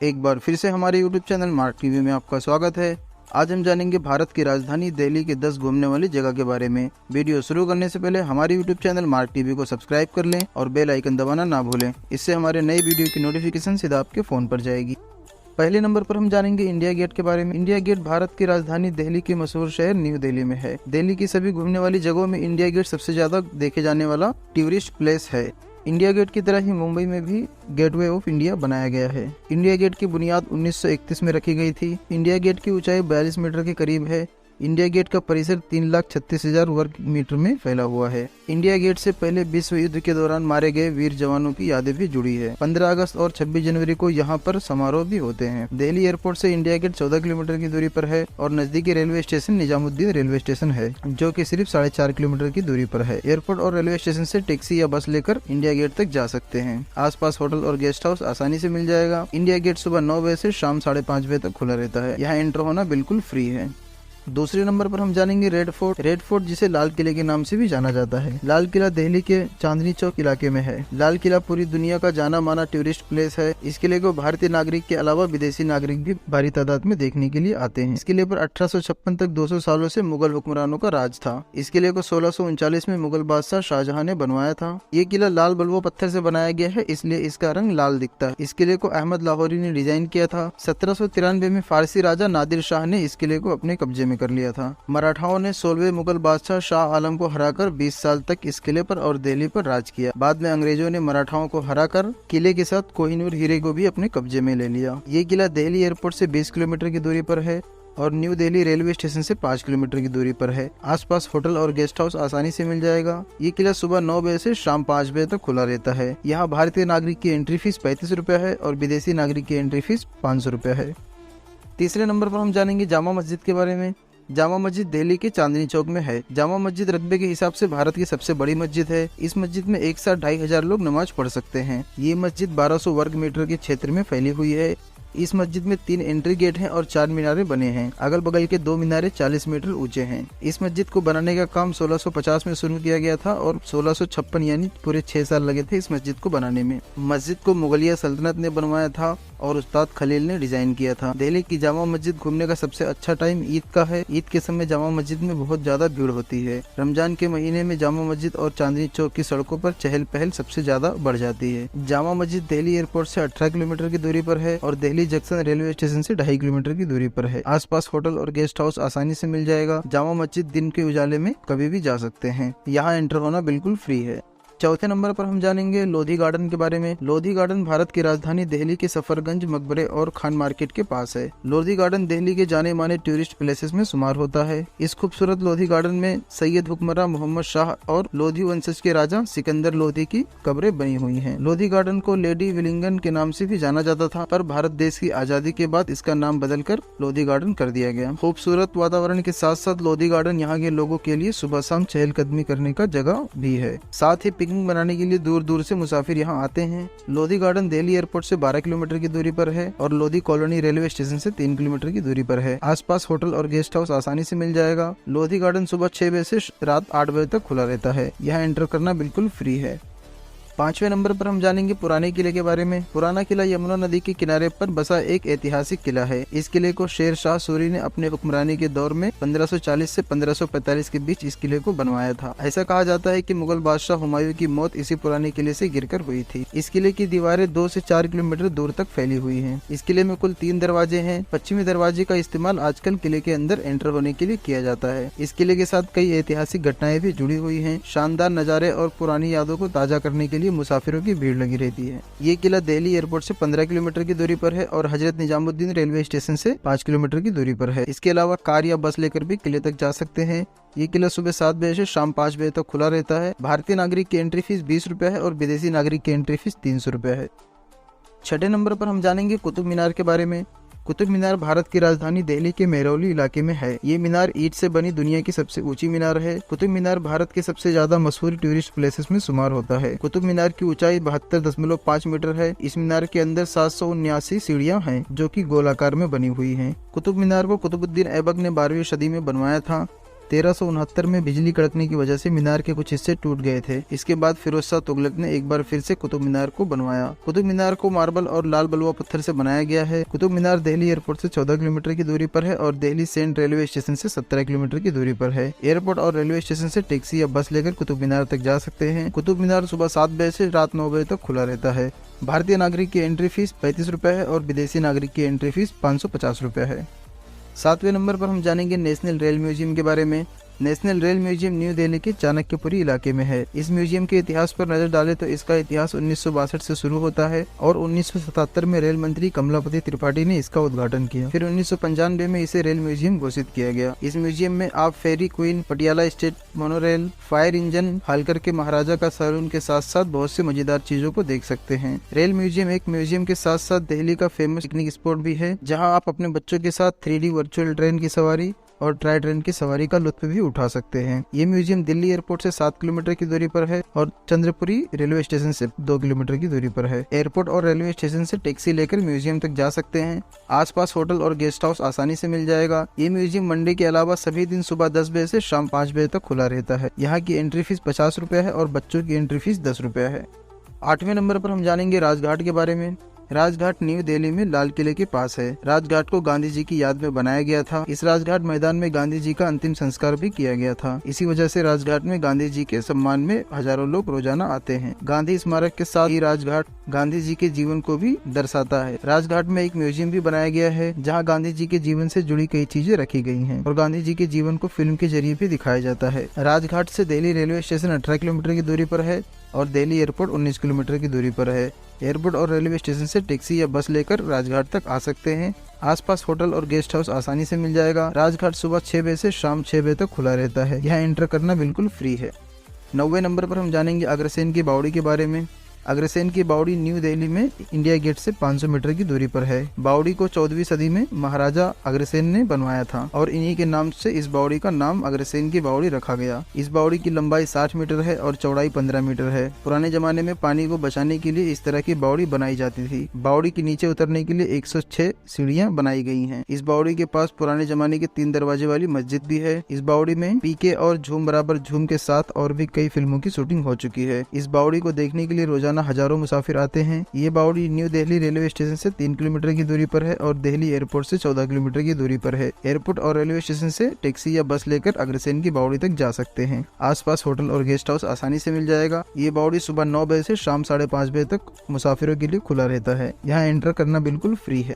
एक बार फिर से हमारे YouTube चैनल मार्क टीवी में आपका स्वागत है। आज हम जानेंगे भारत की राजधानी दिल्ली के 10 घूमने वाली जगह के बारे में। वीडियो शुरू करने से पहले हमारे YouTube चैनल मार्क टीवी को सब्सक्राइब कर लें और बेल आइकन दबाना ना भूलें। इससे हमारे नए वीडियो की नोटिफिकेशन सीधा आपके फ़ोन पर जाएगी। पहले नंबर पर हम जानेंगे इंडिया गेट के बारे में। इंडिया गेट भारत की राजधानी दिल्ली के मशहूर शहर न्यू दिल्ली में है। दिल्ली की सभी घूमने वाली जगहों में इंडिया गेट सबसे ज्यादा देखे जाने वाला टूरिस्ट प्लेस है। इंडिया गेट की तरह ही मुंबई में भी गेटवे ऑफ इंडिया बनाया गया है। इंडिया गेट की बुनियाद 1931 में रखी गई थी। इंडिया गेट की ऊंचाई 42 मीटर के करीब है। इंडिया गेट का परिसर 3,36,000 वर्ग मीटर में फैला हुआ है। इंडिया गेट से पहले विश्व युद्ध के दौरान मारे गए वीर जवानों की यादें भी जुड़ी है। 15 अगस्त और 26 जनवरी को यहाँ पर समारोह भी होते हैं। दिल्ली एयरपोर्ट से इंडिया गेट 14 किलोमीटर की दूरी पर है और नजदीकी railway station Nizamuddin railway station है, जो कि सिर्फ 4.5 किलोमीटर की दूरी पर है। एयरपोर्ट और रेलवे स्टेशन से टैक्सी या बस लेकर इंडिया गेट तक जा सकते हैं। आसपास होटल और गेस्ट हाउस आसानी से मिल जाएगा। इंडिया गेट सुबह 9 बजे से शाम 5:30 बजे तक खुला रहता है। यहाँ एंटर होना बिल्कुल फ्री है। दूसरे नंबर पर हम जानेंगे रेड फोर्ट। रेड फोर्ट जिसे लाल किले के नाम से भी जाना जाता है। लाल किला दिल्ली के चांदनी चौक इलाके में है। लाल किला पूरी दुनिया का जाना माना टूरिस्ट प्लेस है। इस किले को भारतीय नागरिक के अलावा विदेशी नागरिक भी भारी तादाद में देखने के लिए आते हैं। इस किले पर 1856 तक 200 सालों से मुगल हुक्मरानों का राज था। इस किले को 1639 में मुगल बादशाह शाहजहां ने बनवाया था। ये किला लाल बलुआ पत्थर से बनाया गया है, इसलिए इसका रंग लाल दिखता है। इस किले को अहमद लाहौरी ने डिजाइन किया था। 1793 में फारसी राजा नादिर शाह ने इस किले को अपने कब्जे में कर लिया था। मराठाओं ने 16वें मुगल बादशाह शाह आलम को हराकर 20 साल तक इस किले पर और दिल्ली पर राज किया। बाद में अंग्रेजों ने मराठाओं को हराकर किले के साथ कोहिनूर हीरे को भी अपने कब्जे में ले लिया। ये किला दिल्ली एयरपोर्ट से 20 किलोमीटर की दूरी पर है और न्यू दिल्ली रेलवे स्टेशन से 5 किलोमीटर की दूरी पर है। आसपास होटल और गेस्ट हाउस आसानी से मिल जाएगा। ये किला सुबह 9 बजे से शाम 5 बजे तक खुला रहता है। यहाँ भारतीय नागरिक की एंट्री फीस 35 रुपया है और विदेशी नागरिक की एंट्री फीस 500 रुपया है। तीसरे नंबर पर हम जानेंगे जामा मस्जिद के बारे में। जामा मस्जिद दिल्ली के चांदनी चौक में है। जामा मस्जिद रकबे के हिसाब से भारत की सबसे बड़ी मस्जिद है। इस मस्जिद में एक साथ 2,500 लोग नमाज पढ़ सकते हैं। ये मस्जिद 1200 वर्ग मीटर के क्षेत्र में फैली हुई है। इस मस्जिद में 3 एंट्री गेट हैं और 4 मीनारे बने हैं। अगल बगल के 2 मीनारे 40 मीटर ऊंचे हैं। इस मस्जिद को बनाने का काम 1650 में शुरू किया गया था और 1656 यानी पूरे 6 साल लगे थे इस मस्जिद को बनाने में। मस्जिद को मुगलिया सल्तनत ने बनवाया था और उस्ताद खलील ने डिजाइन किया था। दिल्ली की जामा मस्जिद घूमने का सबसे अच्छा टाइम ईद का है। ईद के समय जामा मस्जिद में बहुत ज्यादा भीड़ होती है। रमजान के महीने में जामा मस्जिद और चांदनी चौक की सड़कों पर चहल पहल सबसे ज्यादा बढ़ जाती है। जामा मस्जिद दिल्ली एयरपोर्ट से 18 किलोमीटर की दूरी पर है और दिल्ली जंक्शन रेलवे स्टेशन से 2.5 किलोमीटर की दूरी पर है। आसपास होटल और गेस्ट हाउस आसानी से मिल जाएगा। जामा मस्जिद दिन के उजाले में कभी भी जा सकते हैं। यहाँ एंटर होना बिल्कुल फ्री है। चौथे नंबर पर हम जानेंगे लोधी गार्डन के बारे में। लोधी गार्डन भारत की राजधानी दिल्ली के सफरगंज मकबरे और खान मार्केट के पास है। लोधी गार्डन दिल्ली के जाने माने टूरिस्ट प्लेसेस में शुमार होता है। इस खूबसूरत लोधी गार्डन में सैयद हुक्मरान मोहम्मद शाह और लोधी वंशज के राजा सिकंदर लोधी की कब्रें बनी हुई हैं। लोधी गार्डन को लेडी विलिंगन के नाम से भी जाना जाता था, पर भारत देश की आजादी के बाद इसका नाम बदलकर लोधी गार्डन कर दिया गया। खूबसूरत वातावरण के साथ साथ लोधी गार्डन यहाँ के लोगों के लिए सुबह शाम चहलकदमी करने का जगह भी है। साथ ही पिकनिक बनाने के लिए दूर दूर से मुसाफिर यहाँ आते हैं। लोधी गार्डन दिल्ली एयरपोर्ट से 12 किलोमीटर की दूरी पर है और लोधी कॉलोनी रेलवे स्टेशन से 3 किलोमीटर की दूरी पर है। आसपास होटल और गेस्ट हाउस आसानी से मिल जाएगा। लोधी गार्डन सुबह 6 बजे से रात 8 बजे तक खुला रहता है। यहाँ एंटर करना बिल्कुल फ्री है। 5वें नंबर पर हम जानेंगे पुराने किले के बारे में। पुराना किला यमुना नदी के किनारे पर बसा एक ऐतिहासिक किला है। इस किले को शेर शाह सूरी ने अपने हुक्मरानी के दौर में 1540 से 1545 के बीच इस किले को बनवाया था। ऐसा कहा जाता है कि मुगल बादशाह हुमायूं की मौत इसी पुराने किले से गिरकर हुई थी। इस किले की दीवारें 2 से 4 किलोमीटर दूर तक फैली हुई है। इस किले में कुल 3 दरवाजे हैं। पश्चिमी दरवाजे का इस्तेमाल आजकल किले के अंदर एंटर होने के लिए किया जाता है। इस किले के साथ कई ऐतिहासिक घटनाएं भी जुड़ी हुई है। शानदार नजारे और पुरानी यादों को ताजा करने के लिए मुसाफिरों की भीड़ लगी रहती है। ये किला दिल्ली एयरपोर्ट से 15 किलोमीटर की दूरी पर है और हजरत निजामुद्दीन रेलवे स्टेशन से 5 किलोमीटर की दूरी पर है। इसके अलावा कार या बस लेकर भी किले तक जा सकते हैं। ये किला सुबह 7 बजे से शाम 5 बजे तक खुला रहता है। भारतीय नागरिक की एंट्री फीस 20 रुपया है और विदेशी नागरिक की एंट्री फीस 300 रुपया है। 6ठे नंबर पर हम जानेंगे कुतुब मीनार के बारे में। कुतुब मीनार भारत की राजधानी दिल्ली के मेहरौली इलाके में है। ये मीनार ईंट से बनी दुनिया की सबसे ऊंची मीनार है। कुतुब मीनार भारत के सबसे ज्यादा मशहूर टूरिस्ट प्लेसेस में शुमार होता है। कुतुब मीनार की ऊंचाई 72.5 मीटर है। इस मीनार के अंदर 779 सीढ़ियां हैं जो कि गोलाकार में बनी हुई हैं। कुतुब मीनार को कुतुबुद्दीन ऐबक ने 12वीं सदी में बनवाया था। 1369 में बिजली कड़कने की वजह से मीनार के कुछ हिस्से टूट गए थे। इसके बाद फिरोज शाह तुगलक ने एक बार फिर से कुतुब मीनार को बनवाया। कुतुब मीनार को मार्बल और लाल बलुआ पत्थर से बनाया गया है। कुतुब मीनार दिल्ली एयरपोर्ट से 14 किलोमीटर की दूरी पर है और दिल्ली सेंट रेलवे स्टेशन से 17 किलोमीटर की दूरी पर है। एयरपोर्ट और रेलवे स्टेशन से टैक्सी या बस लेकर कुतुब मीनार तक जा सकते हैं। कुतुब मीनार सुबह 7 बजे से रात 9 बजे तक खुला रहता है। भारतीय नागरिक की एंट्री फीस 35 रुपए है और विदेशी नागरिक की एंट्री फीस 550 रुपए है। 7वें नंबर पर हम जानेंगे नेशनल रेल म्यूजियम के बारे में। National rail museum new Delhi के चाणक्यपुरी इलाके में है। इस म्यूजियम के इतिहास पर नजर डालें तो इसका इतिहास 1962 से शुरू होता है और 1977 में रेल मंत्री कमलापति त्रिपाठी ने इसका उद्घाटन किया। फिर 1995 में इसे रेल म्यूजियम घोषित किया गया। इस म्यूजियम में आप fairy queen, Patiala state monorail, fire engine, Holkar के महाराजा का सैलून के साथ साथ बहुत सी मजेदार चीजों को देख सकते हैं। रेल म्यूजियम एक म्यूजियम के साथ साथ दिल्ली का फेमस पिकनिक स्पॉट भी है, जहाँ आप अपने बच्चों के साथ 3D वर्चुअल ट्रेन की सवारी और टॉय ट्रेन की सवारी का लुत्फ भी उठा सकते हैं। ये म्यूजियम दिल्ली एयरपोर्ट से 7 किलोमीटर की दूरी पर है और चंद्रपुरी रेलवे स्टेशन से 2 किलोमीटर की दूरी पर है। एयरपोर्ट और रेलवे स्टेशन से टैक्सी लेकर म्यूजियम तक जा सकते हैं। आसपास होटल और गेस्ट हाउस आसानी से मिल जाएगा। ये म्यूजियम मंडे के अलावा सभी दिन सुबह 10 बजे से शाम 5 बजे तक खुला रहता है। यहाँ की एंट्री फीस 50 रुपए है और बच्चों की एंट्री फीस 10 रुपए है। 8वें नंबर पर हम जानेंगे राजघाट के बारे में। राजघाट न्यू दिल्ली में लाल किले के पास है। राजघाट को गांधी जी की याद में बनाया गया था। इस राजघाट मैदान में गांधी जी का अंतिम संस्कार भी किया गया था। इसी वजह से राजघाट में गांधी जी के सम्मान में हजारों लोग रोजाना आते हैं। गांधी स्मारक के साथ ही राजघाट गांधी जी के जीवन को भी दर्शाता है। राजघाट में एक म्यूजियम भी बनाया गया है, जहाँ गांधी जी के जीवन से जुड़ी कई चीजें रखी गई हैं और गांधी जी के जीवन को फिल्म के जरिए भी दिखाया जाता है। राजघाट से दिल्ली रेलवे स्टेशन 18 किलोमीटर की दूरी पर है और दिल्ली एयरपोर्ट 19 किलोमीटर की दूरी पर है। एयरपोर्ट और रेलवे स्टेशन से टैक्सी या बस लेकर राजघाट तक आ सकते हैं। आसपास होटल और गेस्ट हाउस आसानी से मिल जाएगा। राजघाट सुबह 6 बजे से शाम 6 बजे तक खुला रहता है। यहाँ एंटर करना बिल्कुल फ्री है। 9वें नंबर पर हम जानेंगे अग्रसेन की बावड़ी के बारे में। अग्रसेन की बावड़ी न्यू दिल्ली में इंडिया गेट से 500 मीटर की दूरी पर है। बावड़ी को 14वीं सदी में महाराजा अग्रसेन ने बनवाया था और इन्हीं के नाम से इस बावड़ी का नाम अग्रसेन की बावड़ी रखा गया। इस बावड़ी की लंबाई 60 मीटर है और चौड़ाई 15 मीटर है। पुराने जमाने में पानी को बचाने के लिए इस तरह की बावड़ी बनाई जाती थी। बावड़ी के नीचे उतरने के लिए 106 सीढ़ियां बनाई गई हैं। इस बावड़ी के पास पुराने जमाने के 3 दरवाजे वाली मस्जिद भी है। इस बावड़ी में पीके और झूम बराबर झूम के साथ और भी कई फिल्मों की शूटिंग हो चुकी है। इस बावड़ी को देखने के लिए रोजाना हजारों मुसाफिर आते हैं। ये बावड़ी न्यू दिल्ली रेलवे स्टेशन से 3 किलोमीटर की दूरी पर है और दिल्ली एयरपोर्ट से 14 किलोमीटर की दूरी पर है। एयरपोर्ट और रेलवे स्टेशन से टैक्सी या बस लेकर अग्रसेन की बावड़ी तक जा सकते हैं। आसपास होटल और गेस्ट हाउस आसानी से मिल जाएगा। ये बावड़ी सुबह 9 बजे से शाम 5:30 बजे तक मुसाफिरों के लिए खुला रहता है। यहाँ एंटर करना बिल्कुल फ्री है।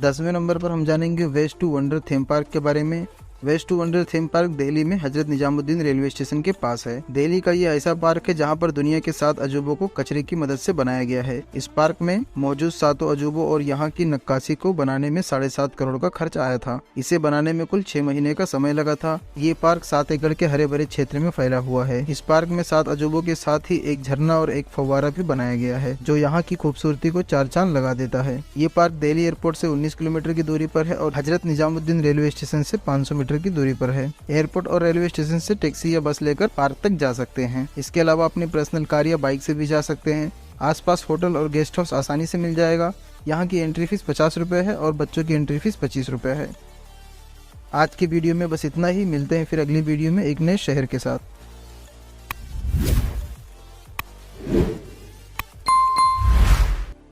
10वें नंबर पर हम जानेंगे Waste to Wonder theme park के बारे में। Waste to Wonder theme park Delhi में हजरत निजामुद्दीन रेलवे स्टेशन के पास है। दिल्ली का ये ऐसा पार्क है जहाँ पर दुनिया के 7 अजूबों को कचरे की मदद से बनाया गया है। इस पार्क में मौजूद 7 अजूबों और यहाँ की नक्काशी को बनाने में 7.5 करोड़ का खर्च आया था। इसे बनाने में कुल 6 महीने का समय लगा था। ये पार्क 7 एकड़ के हरे भरे क्षेत्र में फैला हुआ है। इस पार्क में 7 अजूबों के साथ ही एक झरना और एक फव्वारा भी बनाया गया है, जो यहाँ की खूबसूरती को 4 चांद लगा देता है। ये पार्क दिल्ली एयरपोर्ट से 19 किलोमीटर की दूरी पर है और हजरत निजामुद्दीन रेलवे स्टेशन से 500 मीटर की दूरी पर है। एयरपोर्ट और रेलवे स्टेशन से टैक्सी या बस लेकर पार्क तक जा सकते हैं। इसके अलावा अपनी पर्सनल कार या बाइक से भी जा सकते हैं। आसपास होटल और गेस्ट हाउस आसानी से मिल जाएगा। यहाँ की एंट्री फीस 50 रुपए है और बच्चों की एंट्री फीस 25 रुपए है। आज की वीडियो में बस इतना ही। मिलते हैं फिर अगली वीडियो में एक नए शहर के साथ।